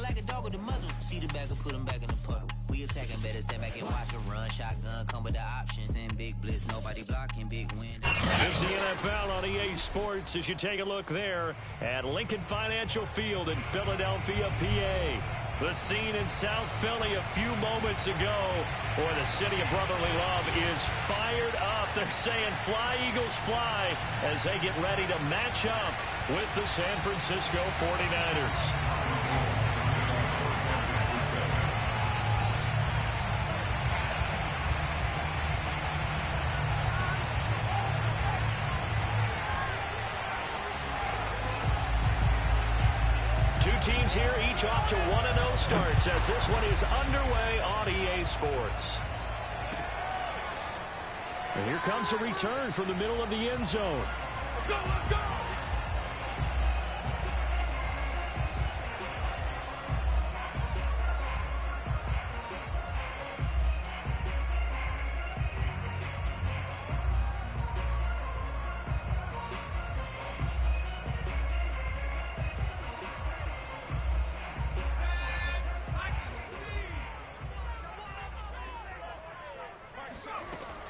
like a dog with a muzzle. See the bagger, put him back in the puddle. We attacking, better stand back and watch a run. Shotgun come with the option. Send big blitz, nobody blocking, big win. It's the NFL on EA Sports as you take a look there at Lincoln Financial Field in Philadelphia, PA. The scene in South Philly a few moments ago where the city of brotherly love is fired up. They're saying fly, Eagles, fly as they get ready to match up with the San Francisco 49ers. Two teams here, each off to 1-0 starts as this one is underway on EA Sports. And here comes a return from the middle of the end zone. Let's go, let's go!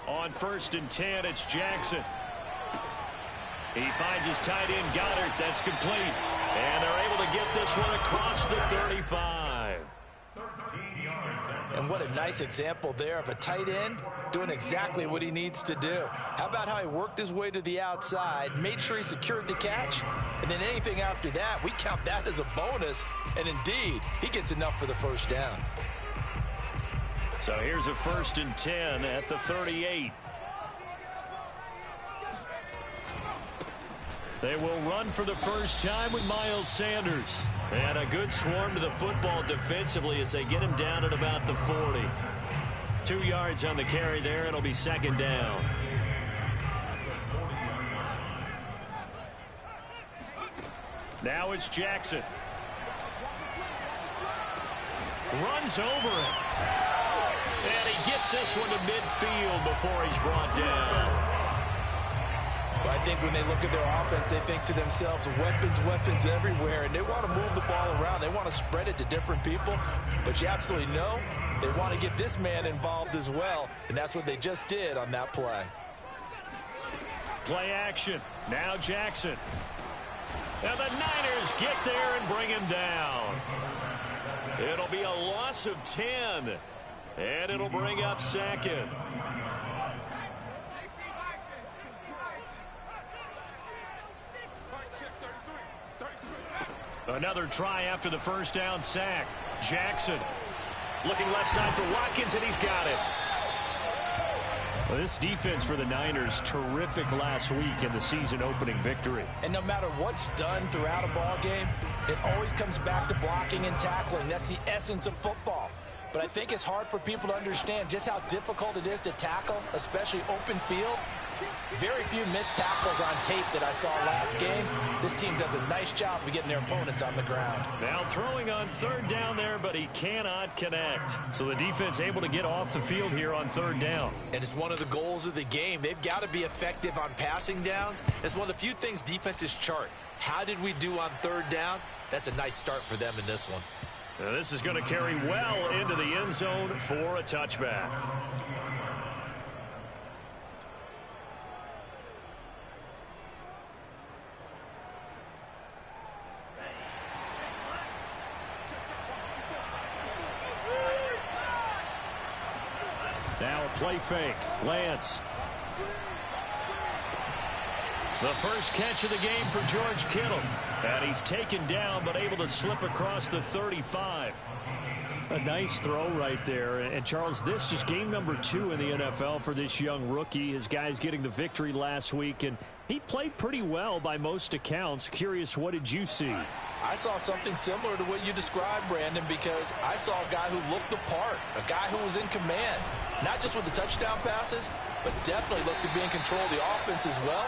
On 1st and 10, it's Jackson. He finds his tight end, Goddard. That's complete. And they're able to get this one across the 35. And what a nice example there of a tight end doing exactly what he needs to do. How about how he worked his way to the outside, made sure he secured the catch, and then anything after that, we count that as a bonus. And indeed, he gets enough for the first down. So here's a 1st and 10 at the 38. They will run for the first time with Miles Sanders. And a good swarm to the football defensively as they get him down at about the 40. 2 yards on the carry there. It'll be 2nd down. Now it's Jackson. Runs over it. And he gets this one to midfield before he's brought down. Well, I think when they look at their offense, they think to themselves, weapons, weapons everywhere, and they want to move the ball around. They want to spread it to different people, but you absolutely know they want to get this man involved as well, and that's what they just did on that play. Play action. Now Jackson. And the Niners get there and bring him down. It'll be a loss of 10. And it'll bring up 2nd. Another try after the first down sack. Jackson looking left side for Watkins, and he's got it. Well, this defense for the Niners, terrific last week in the season-opening victory. And no matter what's done throughout a ball game, it always comes back to blocking and tackling. That's the essence of football. But I think it's hard for people to understand just how difficult it is to tackle, especially open field. Very few missed tackles on tape that I saw last game. This team does a nice job of getting their opponents on the ground. Now throwing on 3rd down there, but he cannot connect. So the defense able to get off the field here on 3rd down. And it's one of the goals of the game. They've got to be effective on passing downs. It's one of the few things defenses chart. How did we do on 3rd down? That's a nice start for them in this one. Now this is going to carry well into the end zone for a touchback. Now a play fake. Lance. The first catch of the game for George Kittle. And he's taken down but able to slip across the 35. A nice throw right there. And Charles, this is game number 2 in the NFL for this young rookie. His guys getting the victory last week, and he played pretty well by most accounts. Curious, what did you see? I saw something similar to what you described, Brandon, because I saw a guy who looked the part, a guy who was in command, not just with the touchdown passes, but definitely looked to be in control of the offense as well.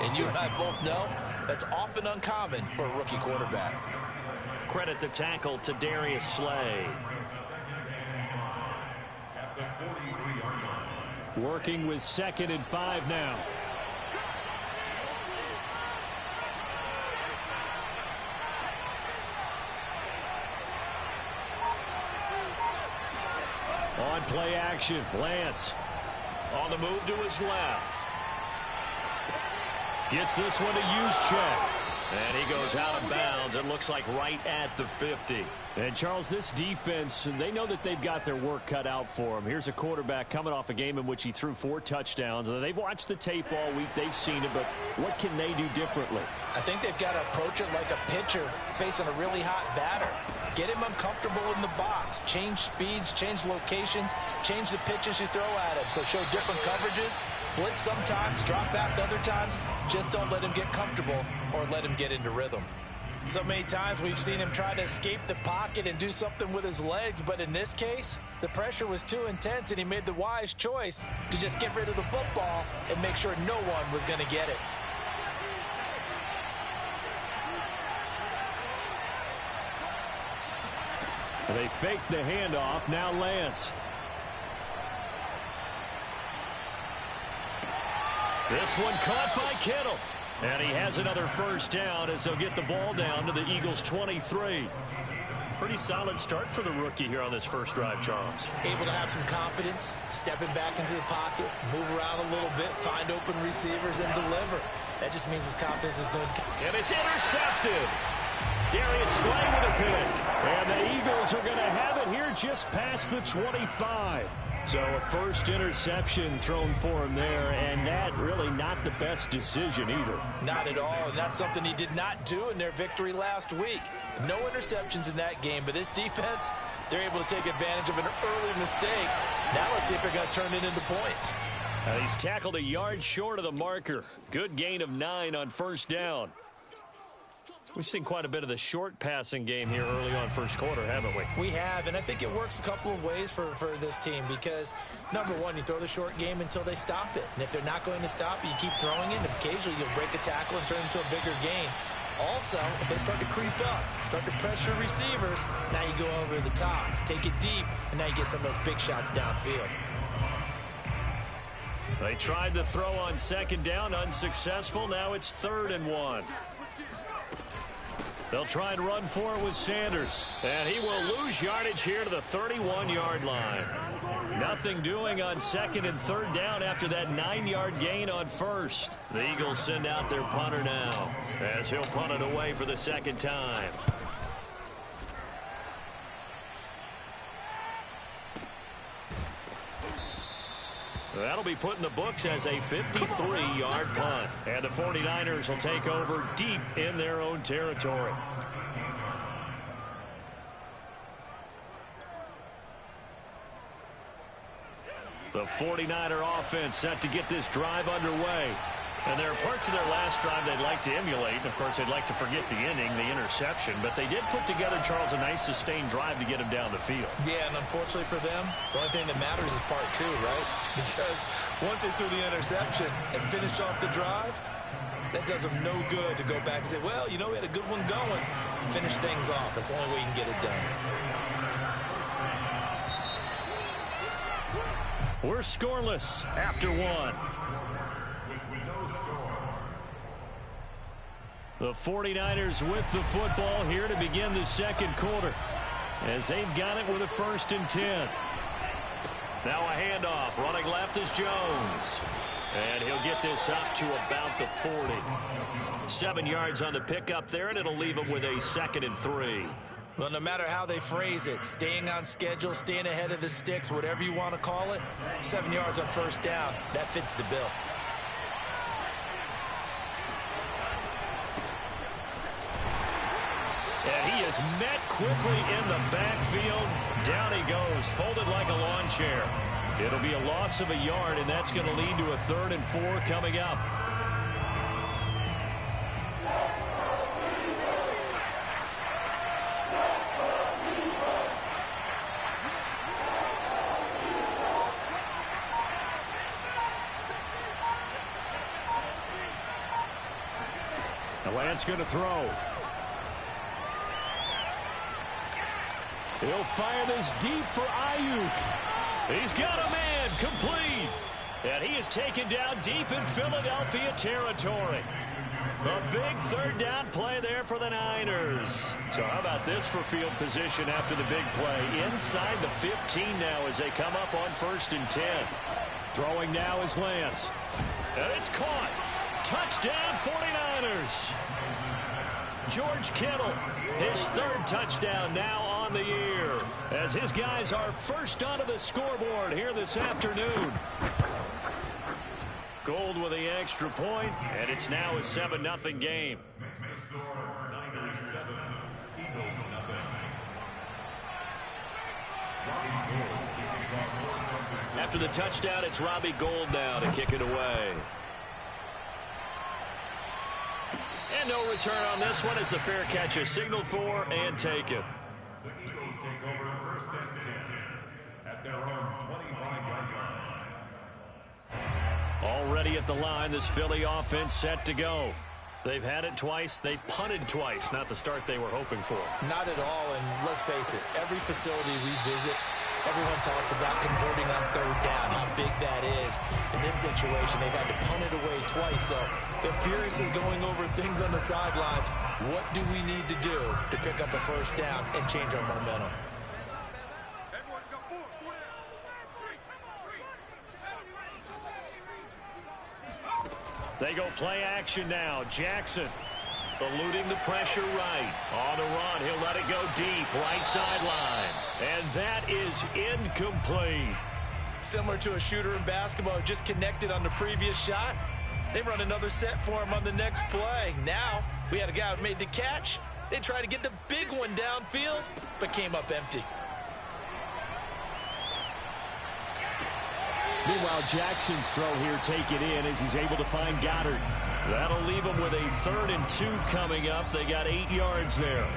And you and I both know that's often uncommon for a rookie quarterback. Credit the tackle to Darius Slay. Working with 2nd and 5 now. On play action, Lance. On the move to his left. Gets this one to Juszczyk. And he goes out of bounds. It looks like right at the 50. And, Charles, this defense, they know that they've got their work cut out for them. Here's a quarterback coming off a game in which he threw 4 touchdowns. They've watched the tape all week. They've seen it, but what can they do differently? I think they've got to approach it like a pitcher facing a really hot batter. Get him uncomfortable in the box. Change speeds, change locations, change the pitches you throw at him. So show different coverages. Blitz sometimes, drop back other times. Just don't let him get comfortable or let him get into rhythm. So many times we've seen him try to escape the pocket and do something with his legs, but in this case, the pressure was too intense and he made the wise choice to just get rid of the football and make sure no one was going to get it. They fake the handoff. Now Lance. This one caught by Kittle. And he has another first down as they'll get the ball down to the Eagles' 23. Pretty solid start for the rookie here on this first drive, Charles. Able to have some confidence, stepping back into the pocket, move around a little bit, find open receivers, and deliver. That just means his confidence is going to... And it's intercepted. Darius Slay with a pick. And the Eagles are going to have it here just past the 25. So a first interception thrown for him there, and that really not the best decision either. Not at all, and that's something he did not do in their victory last week. No interceptions in that game, but this defense, they're able to take advantage of an early mistake. Now let's see if they're going to turn it into points. He's tackled a yard short of the marker. Good gain of 9 on first down. We've seen quite a bit of the short passing game here early on first quarter, haven't we? We have, and I think it works a couple of ways for this team because, number one, you throw the short game until they stop it. And if they're not going to stop it, you keep throwing it, and occasionally you'll break a tackle and turn it into a bigger gain. Also, if they start to creep up, start to pressure receivers, now you go over the top, take it deep, and now you get some of those big shots downfield. They tried to throw on second down, unsuccessful. Now it's 3rd and 1. They'll try and run for it with Sanders. And he will lose yardage here to the 31-yard line. Nothing doing on 2nd and 3rd down after that 9-yard gain on first. The Eagles send out their punter now as he'll punt it away for the second time. That'll be put in the books as a 53-yard punt. And the 49ers will take over deep in their own territory. The 49er offense set to get this drive underway. And there are parts of their last drive they'd like to emulate. Of course, they'd like to forget the inning, the interception. But they did put together, Charles, a nice sustained drive to get him down the field. Yeah, and unfortunately for them, the only thing that matters is part 2, right? Because once they threw the interception and finished off the drive, that does them no good to go back and say, well, you know, we had a good one going. Finish things off. That's the only way you can get it done. We're scoreless after 1. The 49ers with the football here to begin the second quarter as they've got it with a 1st and 10. Now a handoff. Running left is Jones. And he'll get this up to about the 40. 7 yards on the pickup there, and it'll leave him with a 2nd and 3. Well, no matter how they phrase it, staying on schedule, staying ahead of the sticks, whatever you want to call it, 7 yards on first down, that fits the bill. And he is met quickly in the backfield. Down he goes, folded like a lawn chair. It'll be a loss of a yard, and that's going to lead to a 3rd and 4 coming up. The Lance going to throw. He'll fire this deep for Ayuk. He's got a man, complete. And he is taken down deep in Philadelphia territory. A big third down play there for the Niners. So how about this for field position after the big play? Inside the 15 now as they come up on 1st and 10. Throwing now is Lance. And it's caught. Touchdown 49ers. George Kittle, his 3rd touchdown now on the year, as his guys are first onto the scoreboard here this afternoon. Gold with the extra point, and it's now a 7-0 game. After the touchdown, it's Robbie Gould now to kick it away. And no return on this one as the fair catch is signaled for and taken. The Eagles take over 1st and 10 at their own 25-yard line. Already at the line, this Philly offense set to go. They've had it twice. They've punted twice. Not the start they were hoping for. Not at all, and let's face it, every facility we visit, everyone talks about converting on 3rd down, how big that is. In this situation, they've had to punt it away twice, so they're furiously going over things on the sidelines. What do we need to do to pick up a 1st down and change our momentum? They go play action now. Jackson eluding the pressure right. On the run, he'll let it go deep, right sideline. And that is incomplete. Similar to a shooter in basketball, just connected on the previous shot. They run another set for him on the next play. Now, we had a guy who made the catch. They tried to get the big one downfield, but came up empty. Meanwhile, Jackson's throw here take it in as he's able to find Goddard. That'll leave him with a 3rd and 2 coming up. They got 8 yards there.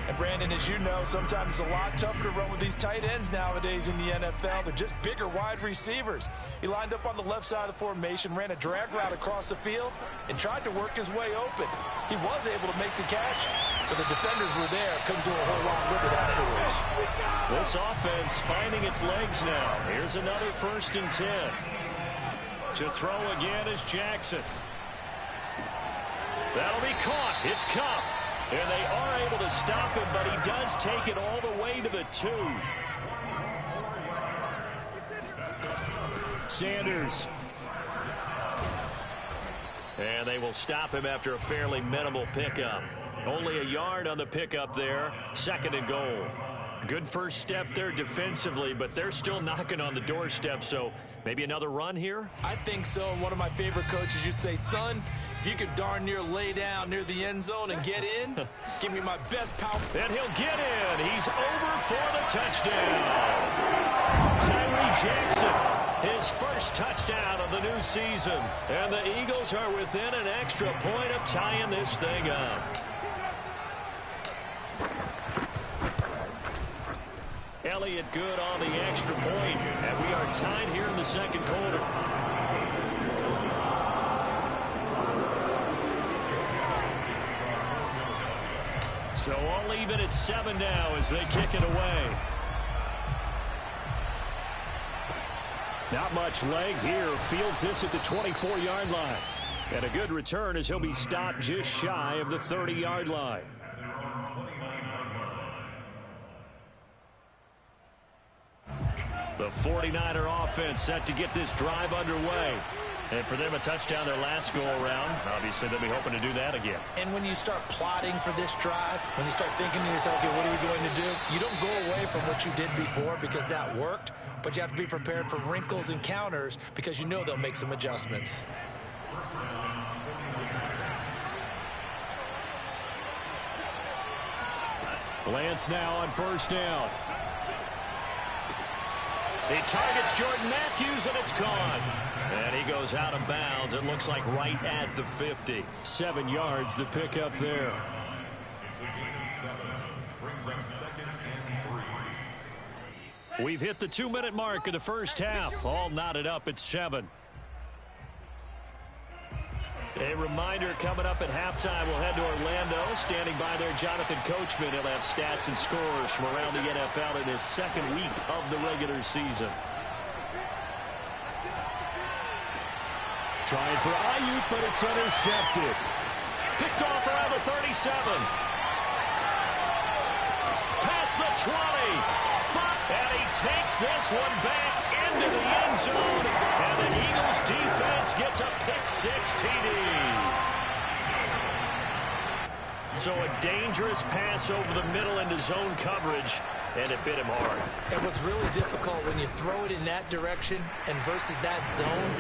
And Brandon, as you know, sometimes it's a lot tougher to run with these tight ends nowadays in the NFL. They're just bigger wide receivers. He lined up on the left side of the formation, ran a drag route across the field, and tried to work his way open. He was able to make the catch, but the defenders were there, couldn't do a whole lot with it afterwards. This offense finding its legs now. Here's another 1st and 10. To throw again is Jackson. That'll be caught. It's Cup. And they are able to stop him, but he does take it all the way to the 2. Sanders. And they will stop him after a fairly minimal pickup. Only a yard on the pickup there. 2nd and goal. Good first step there defensively, but they're still knocking on the doorstep, so maybe another run here? I think so, and one of my favorite coaches used to say, son, if you could darn near lay down near the end zone and get in, give me my best power. And he'll get in. He's over for the touchdown. Tyree Jackson, his first touchdown of the new season. And the Eagles are within an extra point of tying this thing up. Elliott good on the extra point, and we are tied here in the 2nd quarter. So all even at 7 now as they kick it away. Not much leg here. Fields this at the 24-yard line. And a good return as he'll be stopped just shy of the 30-yard line. The 49er offense set to get this drive underway. And for them, a touchdown their last go-around. Obviously, they'll be hoping to do that again. And when you start plotting for this drive, when you start thinking to yourself, okay, what are we going to do? You don't go away from what you did before because that worked, but you have to be prepared for wrinkles and counters because you know they'll make some adjustments. Lance now on 1st down. He targets Jordan Matthews, and it's gone. And he goes out of bounds. It looks like right at the 50. 7 yards to pick up there. It's a gain of 7. Brings up 2nd and 3. We've hit the 2-minute mark of the first half. All knotted up at 7. A reminder coming up at halftime, we'll head to Orlando. Standing by there, Jonathan Coachman. He'll have stats and scores from around the NFL in his 2nd week of the regular season. Trying for Ayuk, but it's intercepted. Picked off around the 37. Past the 20. And he takes this one back into the end zone. And the Eagles defense gets a pick-6 TD. So a dangerous pass over the middle into zone coverage, and it bit him hard. And what's really difficult when you throw it in that direction and versus that zone,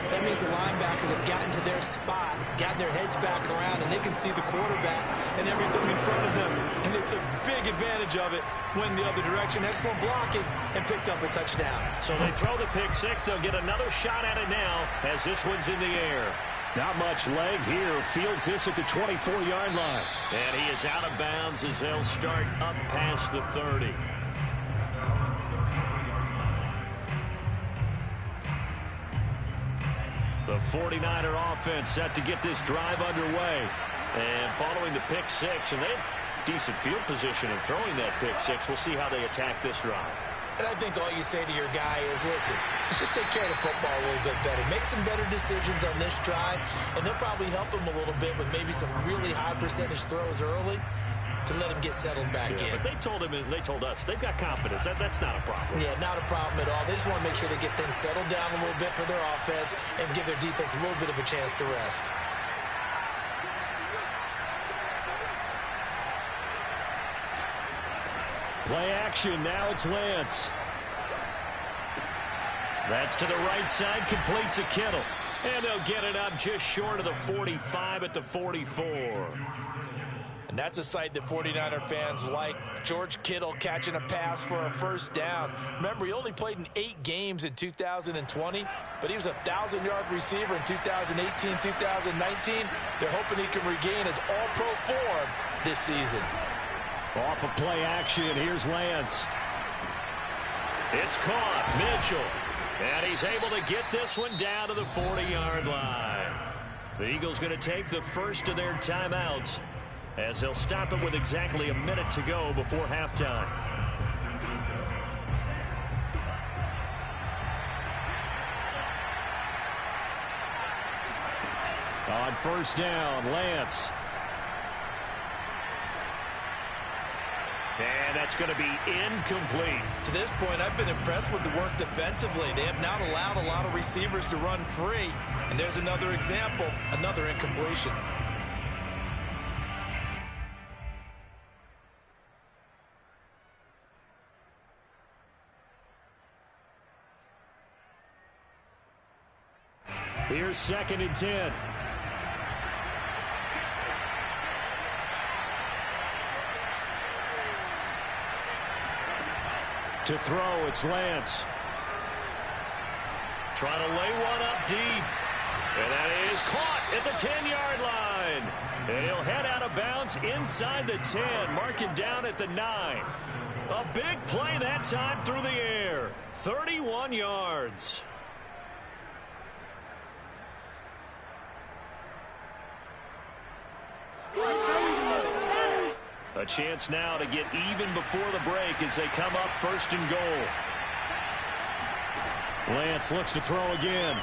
that means the linebackers have gotten to their spot, gotten their heads back around, and they can see the quarterback and everything in front of them. And they took big advantage of it, went the other direction, excellent blocking, and picked up a touchdown. So they throw the pick-6. They'll get another shot at it now as this one's in the air. Not much leg here. Fields this at the 24-yard line. And he is out of bounds as they'll start up past the 30. The 49er offense set to get this drive underway. And following the pick-6, and they have decent field position in throwing that pick-6. We'll see how they attack this drive. And I think all you say to your guy is, listen, let's just take care of the football a little bit better. Make some better decisions on this drive, and they'll probably help him a little bit with maybe some really high percentage throws early to let him get settled back in. But they told him, and they told us, they've got confidence. That's not a problem. Yeah, not a problem at all. They just want to make sure they get things settled down a little bit for their offense and give their defense a little bit of a chance to rest. Play action. Now it's Lance. That's to the right side, complete to Kittle. And they'll get it up just short of the 45 at the 44. And that's a sight that 49er fans like. George Kittle catching a pass for a first down. Remember, he only played in 8 games in 2020, but he was a 1,000-yard receiver in 2018, 2019. They're hoping he can regain his all-pro form this season. Off of play action, here's Lance. It's caught, Mitchell. And he's able to get this one down to the 40-yard line. The Eagles going to take the first of their timeouts as they'll stop it with exactly a minute to go before halftime. On first down, Lance. And that's going to be incomplete. To this point, I've been impressed with the work defensively. They have not allowed a lot of receivers to run free. And there's another example, another incompletion. Here's 2nd and 10. To throw, it's Lance. Trying to lay one up deep. And that is caught at the 10-yard line. And he'll head out of bounds inside the 10, marking down at the 9. A big play that time through the air. 31 yards. A chance now to get even before the break as they come up 1st and goal. Lance looks to throw again.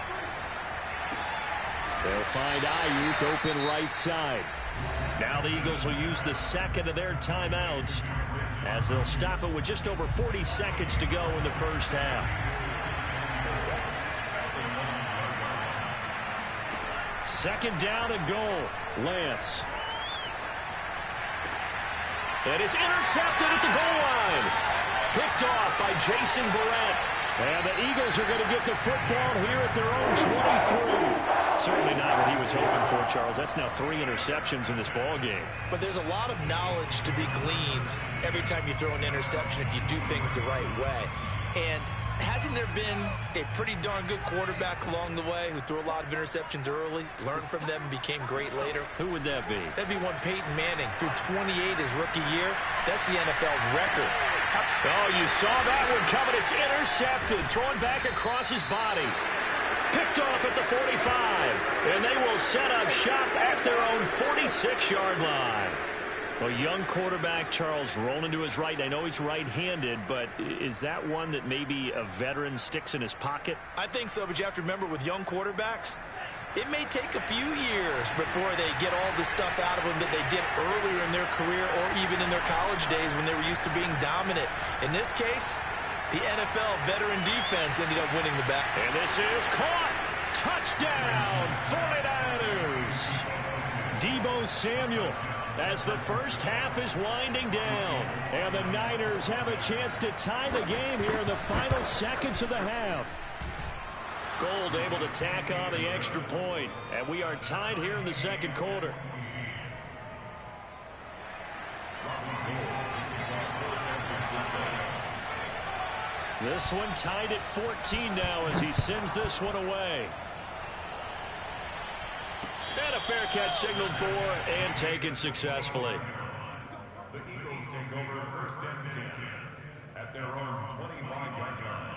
They'll find Ayuk open right side. Now the Eagles will use the second of their timeouts as they'll stop it with just over 40 seconds to go in the first half. Second down and goal. Lance. And it's intercepted at the goal line. Picked off by Jason Verrett. And the Eagles are going to get the football here at their own 23. Certainly not what he was hoping for, Charles. That's now 3 interceptions in this ball game. But there's a lot of knowledge to be gleaned every time you throw an interception if you do things the right way. And hasn't there been a pretty darn good quarterback along the way who threw a lot of interceptions early, learned from them, and became great later? Who would that be? That'd be one Peyton Manning, threw 28 his rookie year. That's the NFL record. Oh, you saw that one coming. It's intercepted, thrown back across his body. Picked off at the 45. And they will set up shop at their own 46-yard line. A young quarterback, Charles, rolling to his right. I know he's right-handed, but is that one that maybe a veteran sticks in his pocket? I think so, but you have to remember with young quarterbacks, It may take a few years before they get all the stuff out of them that they did earlier in their career or even in their college days when they were used to being dominant. In this case, the NFL veteran defense ended up winning the battle. And this is caught. Touchdown, 49ers. Deebo Samuel as the first half is winding down. And the Niners have a chance to tie the game here in the final seconds of the half. Gold able to tack on the extra point. And we are tied here in the second quarter. This one tied at 14 now as he sends this one away. And a fair catch signaled for and taken successfully. The Eagles take over first and 10 at their own 25-yard line.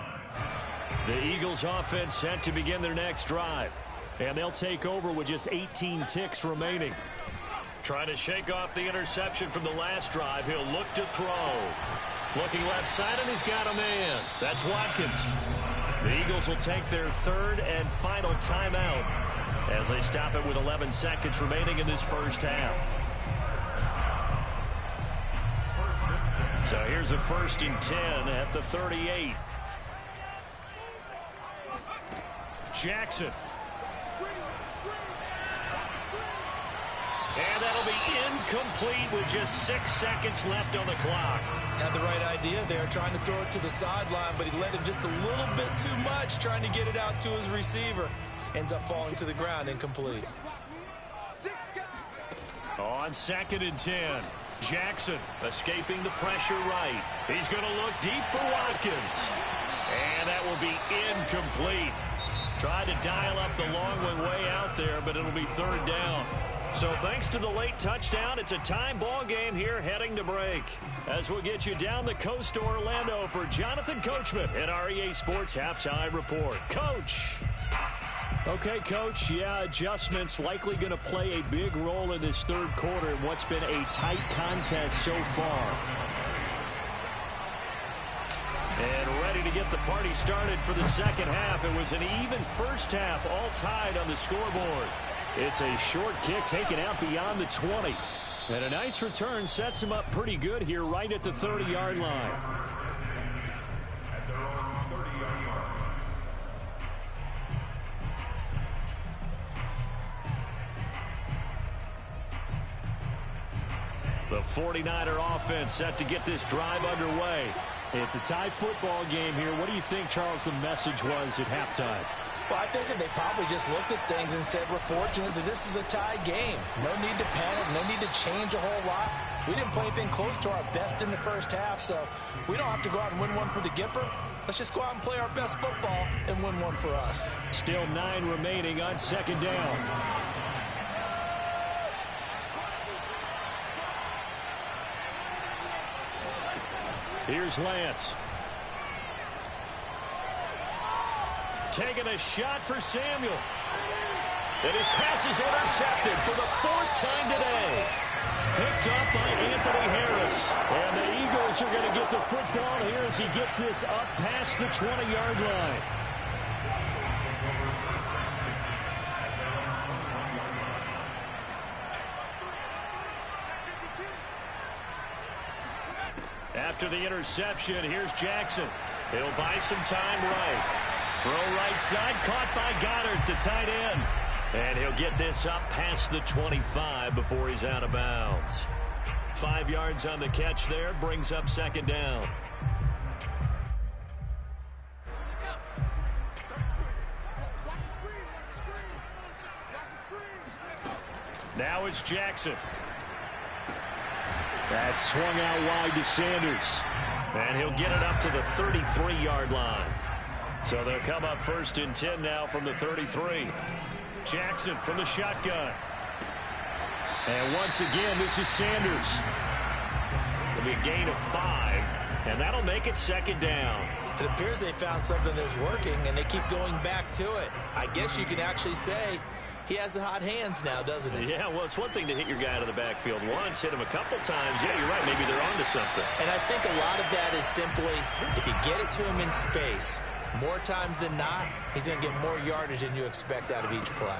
The Eagles offense set to begin their next drive. And they'll take over with just 18 ticks remaining. Trying to shake off the interception from the last drive. He'll look to throw. Looking left side, and he's got a man. That's Watkins. The Eagles will take their third and final timeout as they stop it with 11 seconds remaining in this first half. So here's a 1st and 10 at the 38. Jackson. And that'll be incomplete with just 6 seconds left on the clock. Had the right idea there, trying to throw it to the sideline, but he let him just a little bit too much, trying to get it out to his receiver. Ends up falling to the ground, incomplete. On 2nd and 10, Jackson escaping the pressure right. He's going to look deep for Watkins. And that will be incomplete. Tried to dial up the long one way out there, but it'll be 3rd down. So thanks to the late touchdown, it's a time ball game here heading to break. As we'll get you down the coast to Orlando for Jonathan Coachman at our EA Sports Halftime Report. Coach. Okay, Coach, yeah, adjustments likely going to play a big role in this third quarter in what's been a tight contest so far. And ready to get the party started for the second half. It was an even first half, all tied on the scoreboard. It's a short kick taken out beyond the 20. And a nice return sets him up pretty good here right at the 30-yard line. At their own 30-yard line. The 49er offense set to get this drive underway. It's a tie football game here. What do you think, Charles, the message was at halftime? Well, I think that they probably just looked at things and said, we're fortunate that this is a tie game. No need to panic, no need to change a whole lot. We didn't play anything close to our best in the first half, so we don't have to go out and win one for the Gipper. Let's just go out and play our best football and win one for us. Still 9 remaining on 2nd down. Here's Lance. Taking a shot for Samuel. And his pass is intercepted for the 4th time today. Picked up by Anthony Harris. And the Eagles are going to get the football here as he gets this up past the 20-yard line. After the interception, here's Jackson. He'll buy some time right. Throw right side, caught by Goddard, the tight end. And he'll get this up past the 25 before he's out of bounds. 5 yards on the catch there, brings up 2nd down. Now it's Jackson. That's swung out wide to Sanders. And he'll get it up to the 33-yard line. So they'll come up 1st and 10 now from the 33. Jackson from the shotgun. And once again, this is Sanders. It'll be a gain of 5, and that'll make it 2nd down. It appears they found something that's working, and they keep going back to it. I guess you can actually say he has the hot hands now, doesn't he? Yeah, well, it's one thing to hit your guy out of the backfield once, hit him a couple times. Yeah, you're right. Maybe they're onto something. And I think a lot of that is simply if you get it to him in space, More times than not, he's going to get more yardage than you expect out of each play.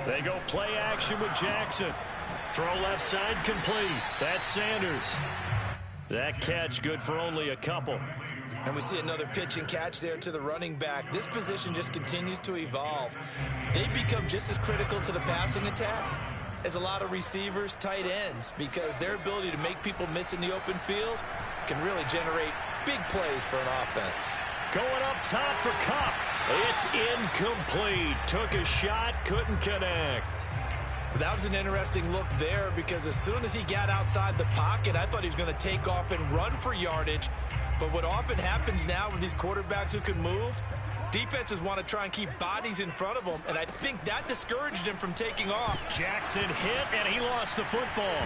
They go play action with Jackson. Throw left side complete. That's Sanders. That catch good for only a couple. And we see another pitch and catch there to the running back. This position just continues to evolve. They become just as critical to the passing attack as a lot of receivers, tight ends, because their ability to make people miss in the open field can really generate big plays for an offense. Going up top for Kupp. It's incomplete. Took a shot, couldn't connect. That was an interesting look there because as soon as he got outside the pocket, I thought he was going to take off and run for yardage. But what often happens now with these quarterbacks who can move, defenses want to try and keep bodies in front of them, and I think that discouraged him from taking off. Jackson hit, and he lost the football.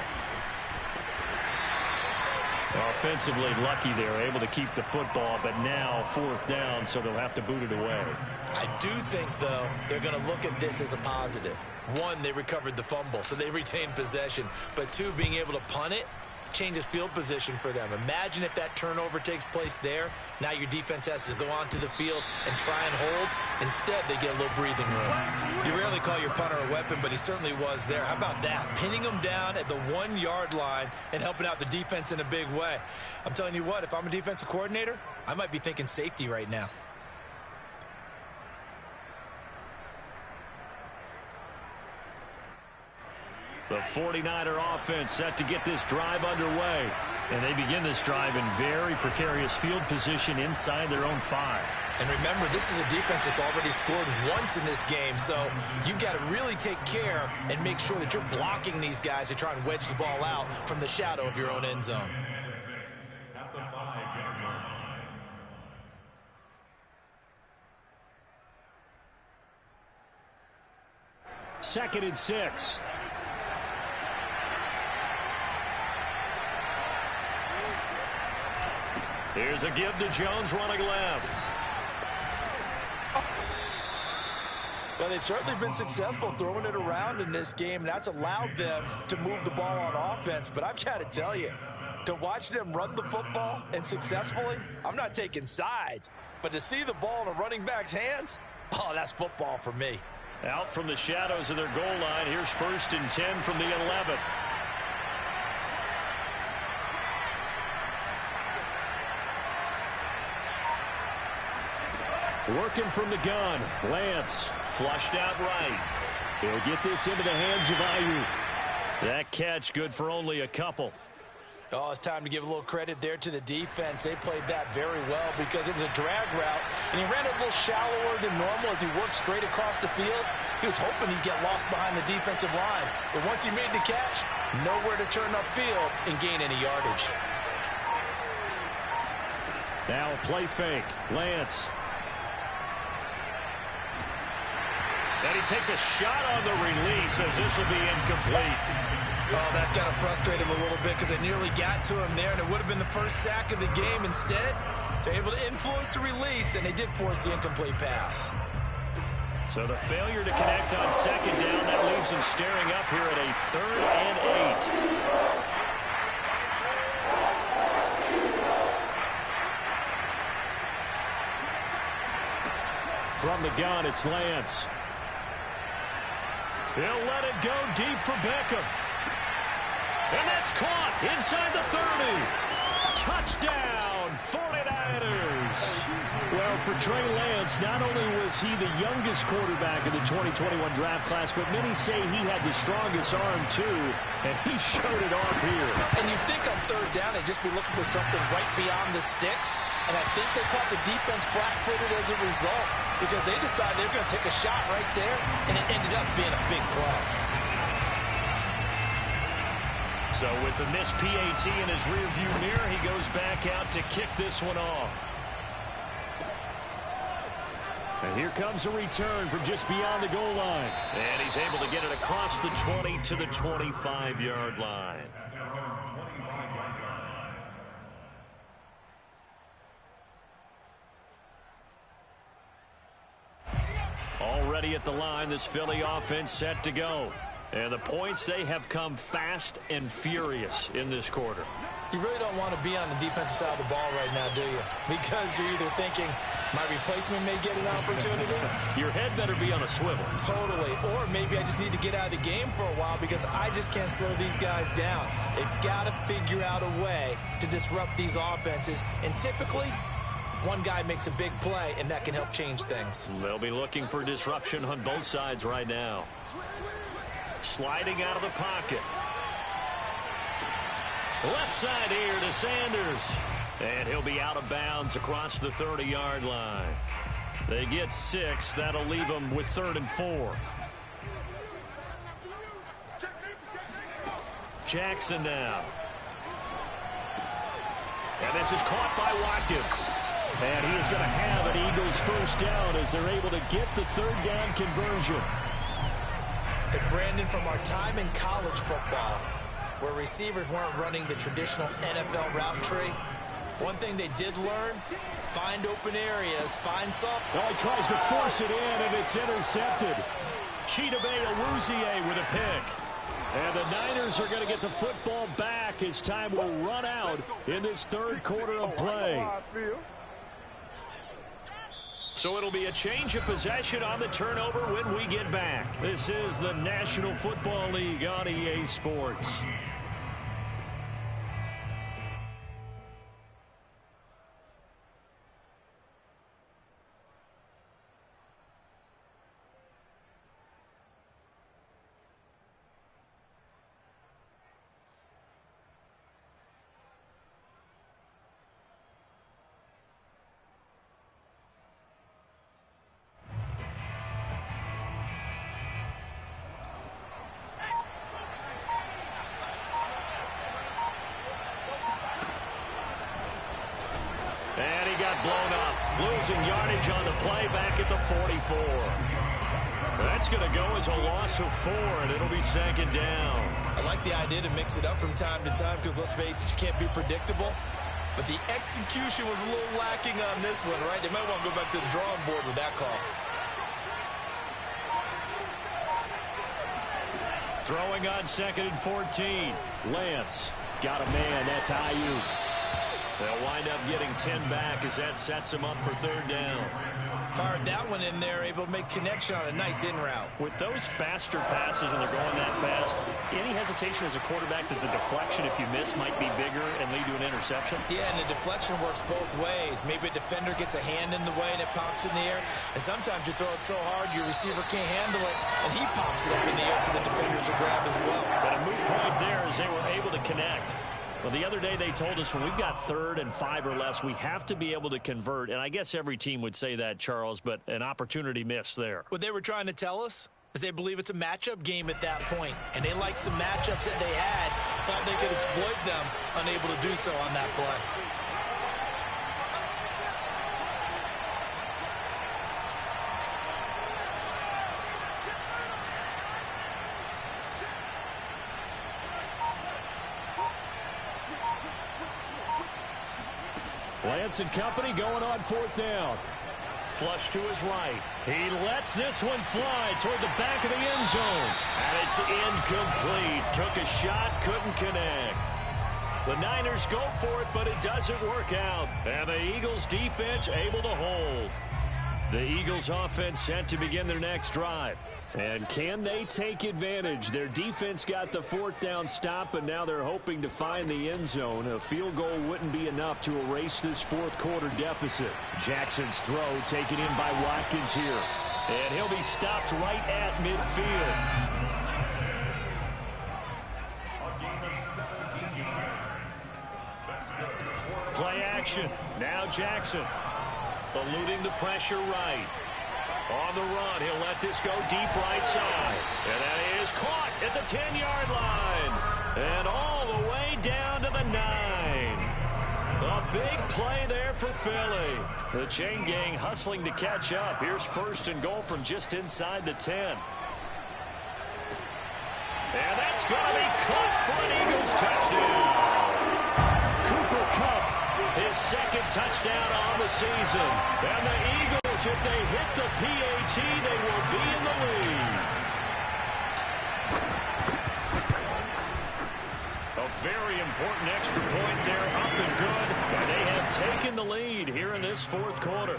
Offensively lucky they were able to keep the football, but now 4th down, so they'll have to boot it away. I do think, though, they're going to look at this as a positive. One, they recovered the fumble, so they retained possession. But two, being able to punt it changes field position for them. Imagine if that turnover takes place there. Now your defense has to go onto the field and try and hold. Instead, they get a little breathing room. You rarely call your punter a weapon, but he certainly was there. How about that? Pinning him down at the 1-yard line and helping out the defense in a big way. I'm telling you what, if I'm a defensive coordinator, I might be thinking safety right now. The 49er offense set to get this drive underway. And they begin this drive in very precarious field position inside their own 5. And remember, this is a defense that's already scored once in this game, so you've got to really take care and make sure that you're blocking these guys to try and wedge the ball out from the shadow of your own end zone. At the 5-yard line. Second and 6. Here's a give to Jones running left. Well, they've certainly been successful throwing it around in this game, and that's allowed them to move the ball on offense. But I've got to tell you, to watch them run the football and successfully, I'm not taking sides. But to see the ball in a running back's hands, oh, that's football for me. Out from the shadows of their goal line. Here's 1st and 10 from the 11. Working from the gun. Lance flushed out right. He'll get this into the hands of Ayuk. That catch good for only a couple. Oh, it's time to give a little credit there to the defense. They played that very well because it was a drag route, and he ran a little shallower than normal as he worked straight across the field. He was hoping he'd get lost behind the defensive line. But once he made the catch, nowhere to turn upfield and gain any yardage. Now a play fake. Lance. And he takes a shot on the release as this will be incomplete. Oh, that's got to frustrate him a little bit because they nearly got to him there, and it would have been the first sack of the game. Instead, they're able to influence the release, and they did force the incomplete pass. So the failure to connect on 2nd down, that leaves them staring up here at a 3rd and 8. From the gun, it's Lance. He'll let it go deep for Beckham. And that's caught inside the 30. Touchdown, 49ers. Well, for Trey Lance, not only was he the youngest quarterback in the 2021 draft class, but many say he had the strongest arm, too, and he showed it off here. And you think on 3rd down, they'd just be looking for something right beyond the sticks, and I think they caught the defense flat-footed as a result because they decided they were going to take a shot right there, and it ended up being a big play. So with the missed PAT in his rearview mirror, he goes back out to kick this one off. And here comes a return from just beyond the goal line. And he's able to get it across the 20 to the 25-yard line. Already at the line, this Philly offense set to go. And the points, they have come fast and furious in this quarter. You really don't want to be on the defensive side of the ball right now, do you? Because you're either thinking, My replacement may get an opportunity. Your head better be on a swivel. Totally. Or maybe I just need to get out of the game for a while because I just can't slow these guys down. They've got to figure out a way to disrupt these offenses. And typically, one guy makes a big play, and that can help change things. They'll be looking for disruption on both sides right now. Sliding out of the pocket. Left side here to Sanders. And he'll be out of bounds across the 30-yard line. They get 6. That'll leave them with 3rd and 4. Jackson now. And this is caught by Watkins. And he is going to have an Eagles first down as they're able to get the 3rd down conversion. And Brandon, from our time in college football, where receivers weren't running the traditional NFL route tree, one thing they did learn, find open areas, find something. Well, he tries to force it in, and it's intercepted. Chidobe Awuzie with a pick. And the Niners are going to get the football back as time will run out in this 3rd quarter of play. So it'll be a change of possession on the turnover when we get back. This is the National Football League on EA Sports. And he got blown up. Losing yardage on the play back at the 44. That's going to go as a loss of 4, and it'll be 2nd down. I like the idea to mix it up from time to time because, let's face it, you can't be predictable. But the execution was a little lacking on this one, right? They might want to go back to the drawing board with that call. Throwing on 2nd and 14. Lance got a man. That's Ayuk. They'll wind up getting 10 back as that sets them up for 3rd down. Fired that one in there, able to make connection on a nice in route. With those faster passes and they're going that fast, any hesitation as a quarterback that the deflection, if you miss, might be bigger and lead to an interception? Yeah, and the deflection works both ways. Maybe a defender gets a hand in the way and it pops in the air. And sometimes you throw it so hard your receiver can't handle it, and he pops it up in the air for the defenders to grab as well. But a moot point there is they were able to connect. Well, the other day they told us when we've got 3rd and 5 or less, we have to be able to convert. And I guess every team would say that, Charles, but an opportunity missed there. What they were trying to tell us is they believe it's a matchup game at that point. And they liked some matchups that they had, thought they could exploit them, unable to do so on that play. Lance and company going on 4th down. Flush to his right. He lets this one fly toward the back of the end zone. And it's incomplete. Took a shot, couldn't connect. The Niners go for it, but it doesn't work out. And the Eagles defense able to hold. The Eagles offense set to begin their next drive. And can they take advantage? Their defense got the 4th down stop, and now they're hoping to find the end zone. A field goal wouldn't be enough to erase this 4th quarter deficit. Jackson's throw taken in by Watkins here. And he'll be stopped right at midfield. Play action. Now Jackson. Eluding the pressure right. On the run, he'll let this go deep right side. And that is caught at the 10-yard line. And all the way down to the 9. A big play there for Philly. The chain gang hustling to catch up. Here's 1st and goal from just inside the 10. And that's going to be caught for an Eagles touchdown. Cooper Kupp, his 2nd touchdown on the season. And the Eagles, if they hit the PAT, they will be in the lead. A very important extra point there, up and good. And they have taken taken the lead here in this fourth quarter.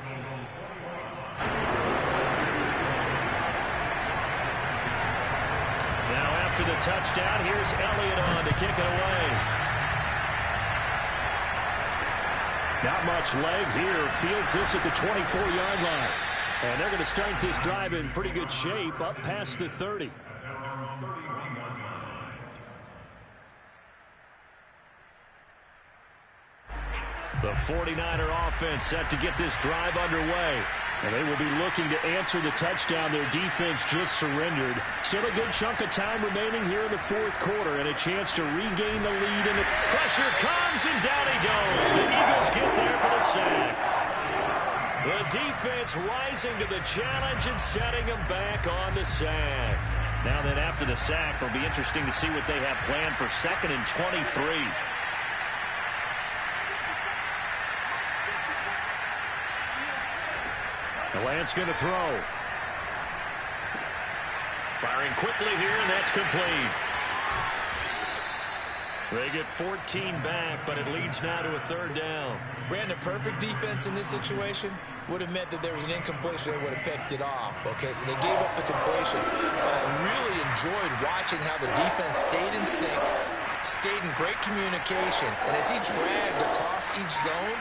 Now after the touchdown, here's Elliott on to kick it away. Not much leg here. Fields this at the 24-yard line. And they're going to start this drive in pretty good shape up past the 30. The 49er offense set to get this drive underway. And they will be looking to answer the touchdown their defense just surrendered. Still a good chunk of time remaining here in the fourth quarter and a chance to regain the lead. And the pressure comes, and down he goes. The Eagles get there for the sack. The defense rising to the challenge and setting them back on the sack. Now then, after the sack, it'll be interesting to see what they have planned for 2nd and 23. The Lance going to throw. Firing quickly here, and that's complete. They get 14 back, but it leads now to a 3rd down. Brandon, perfect defense in this situation would have meant that there was an incompletion. They would have picked it off. Okay, so they gave up the completion. Really enjoyed watching how the defense stayed in sync, stayed in great communication, and as he dragged across each zone,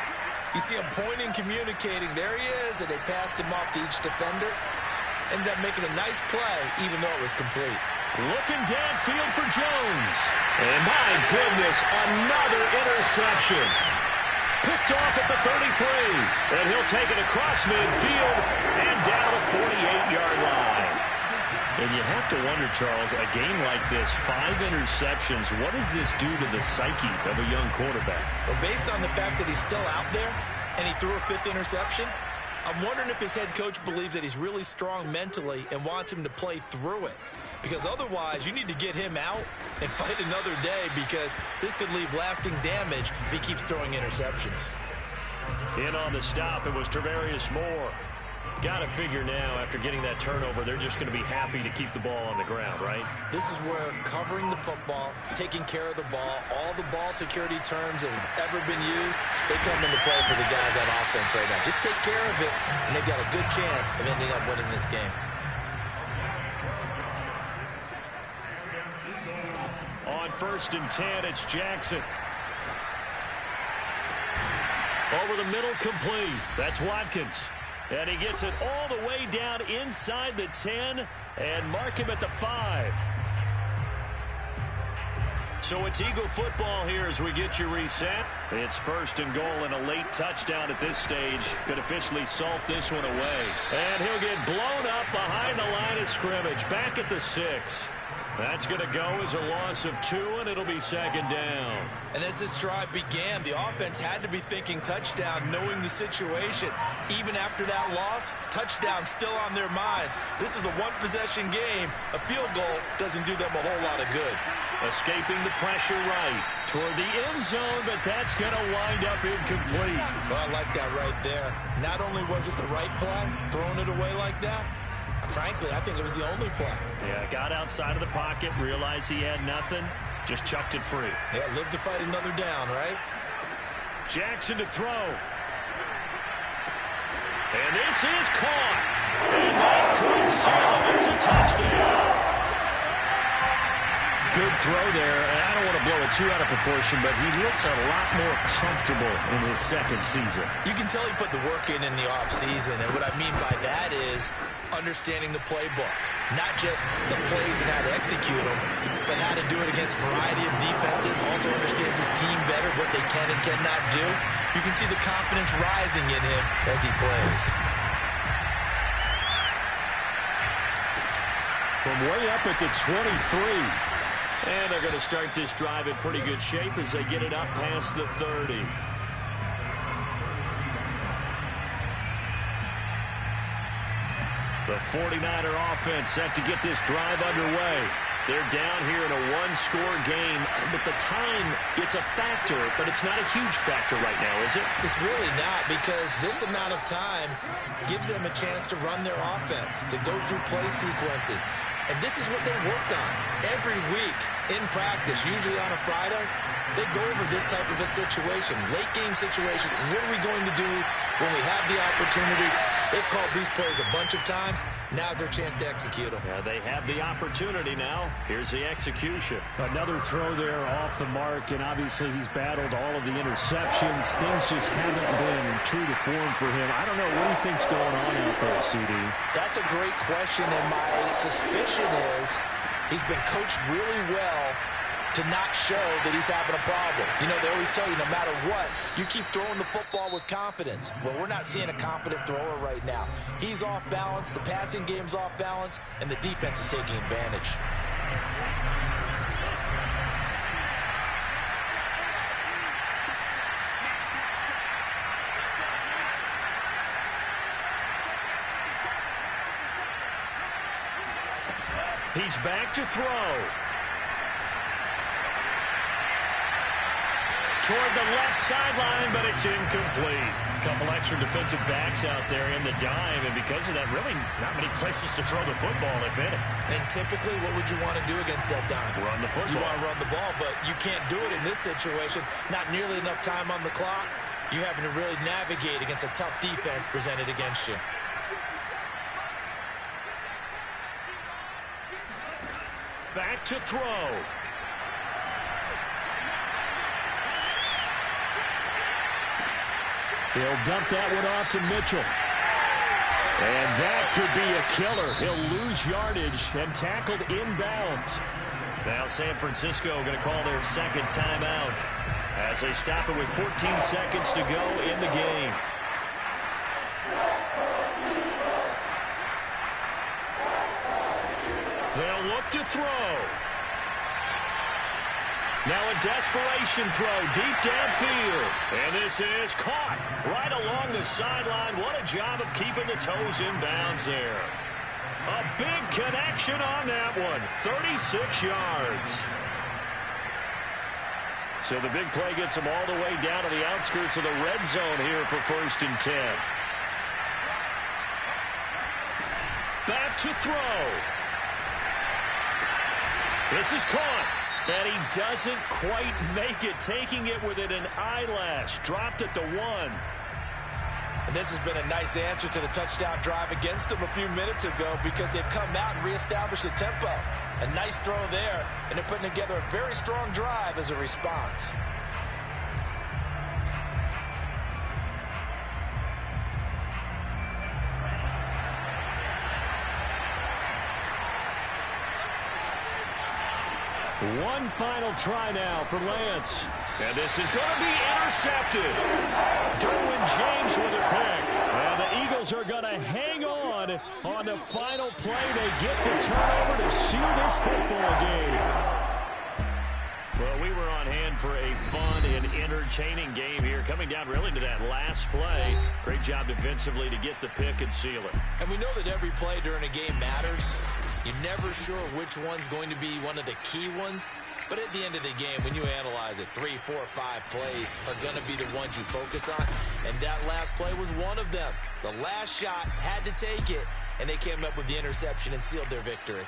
you see him pointing, communicating. There he is, and they passed him off to each defender. Ended up making a nice play, even though it was complete. Looking downfield for Jones. And my goodness, another interception. Picked off at the 33. And he'll take it across midfield and down the 48-yard line. And you have to wonder, Charles, a game like this, 5 interceptions, what does this do to the psyche of a young quarterback? Well, based on the fact that he's still out there and he threw a 5th interception, I'm wondering if his head coach believes that he's really strong mentally and wants him to play through it. Because otherwise, you need to get him out and fight another day, because this could leave lasting damage if he keeps throwing interceptions. In on the stop, it was Travarius Moore. Got to figure now, after getting that turnover, they're just going to be happy to keep the ball on the ground, right? This is where covering the football, taking care of the ball, all the ball security terms that have ever been used, they come into play for the guys on offense right now. Just take care of it, and they've got a good chance of ending up winning this game. On 1st and 10, it's Jackson. Over the middle, complete. That's Watkins. And he gets it all the way down inside the 10 and mark him at the 5. So it's Eagle football here as we get you reset. It's 1st and goal, and a late touchdown at this stage could officially salt this one away. And he'll get blown up behind the line of scrimmage, back at the 6. That's going to go as a loss of 2, and it'll be 2nd down. And as this drive began, the offense had to be thinking touchdown, knowing the situation. Even after that loss, touchdown still on their minds. This is a one-possession game. A field goal doesn't do them a whole lot of good. Escaping the pressure right toward the end zone, but that's going to wind up incomplete. Well, I like that right there. Not only was it the right play, throwing it away like that, frankly, I think it was the only play. Yeah, got outside of the pocket, realized he had nothing, just chucked it free. Yeah, live to fight another down, right? Jackson to throw. And this is caught. And that could seal it. It's a touchdown. Good throw there, and I don't want to blow it too out of proportion, but he looks a lot more comfortable in his 2nd season. You can tell he put the work in the offseason, and what I mean by that is understanding the playbook. Not just the plays and how to execute them, but how to do it against a variety of defenses. Also understands his team better, what they can and cannot do. You can see the confidence rising in him as he plays. From way up at the 23. And they're going to start this drive in pretty good shape as they get it up past the 30. The 49er offense set to get this drive underway. They're down here in a one-score game. But the time, it's a factor, but it's not a huge factor right now, is it? It's really not, because this amount of time gives them a chance to run their offense, to go through play sequences. And this is what they work on every week in practice, usually on a Friday. they go over this type of a situation, late game situation. What are we going to do when we have the opportunity? They've called these plays a bunch of times. Now's their chance to execute them. Yeah, they have the opportunity now. Here's the execution. Another throw there off the mark, and obviously he's battled all of the interceptions. Things just haven't been true to form for him. I don't know what he thinks going on out there, CD. That's a great question, and my suspicion is he's been coached really well to not show that he's having a problem. You know, they always tell you no matter what, you keep throwing the football with confidence. Well, we're not seeing a confident thrower right now. He's off balance, the passing game's off balance, and the defense is taking advantage. He's back to throw. Toward the left sideline, but it's incomplete. A couple extra defensive backs out there in the dime, and because of that, really not many places to throw the football, if any. And typically, what would you want to do against that dime? Run the football. You want to run the ball, but you can't do it in this situation. Not nearly enough time on the clock. You're having to really navigate against a tough defense presented against you. Back to throw. He'll dump that one off to Mitchell. And that could be a killer. He'll lose yardage and tackled inbounds. Now San Francisco going to call their second timeout as they stop it with 14 seconds to go in the game. They'll look to throw. Now a desperation throw deep downfield. And this is caught right along the sideline. What a job of keeping the toes in bounds there. A big connection on that one. 36 yards. So the big play gets them all the way down to the outskirts of the red zone here for 1st and 10. Back to throw. This is caught. And he doesn't quite make it, taking it within an eyelash. Dropped at the 1. And this has been a nice answer to the touchdown drive against them a few minutes ago because they've come out and reestablished the tempo. A nice throw there, and they're putting together a very strong drive as a response. One final try now for Lance. And this is going to be intercepted. Derwin James with a pick. And the Eagles are going to hang on the final play. They get the turnover to seal this football game. Well, we were on hand for a fun and entertaining game here, coming down really to that last play. Great job defensively to get the pick and seal it. And we know that every play during a game matters. You're never sure which one's going to be one of the key ones. But at the end of the game, when you analyze it, 3, 4, 5 plays are going to be the ones you focus on. And that last play was one of them. The last shot had to take it, and they came up with the interception and sealed their victory.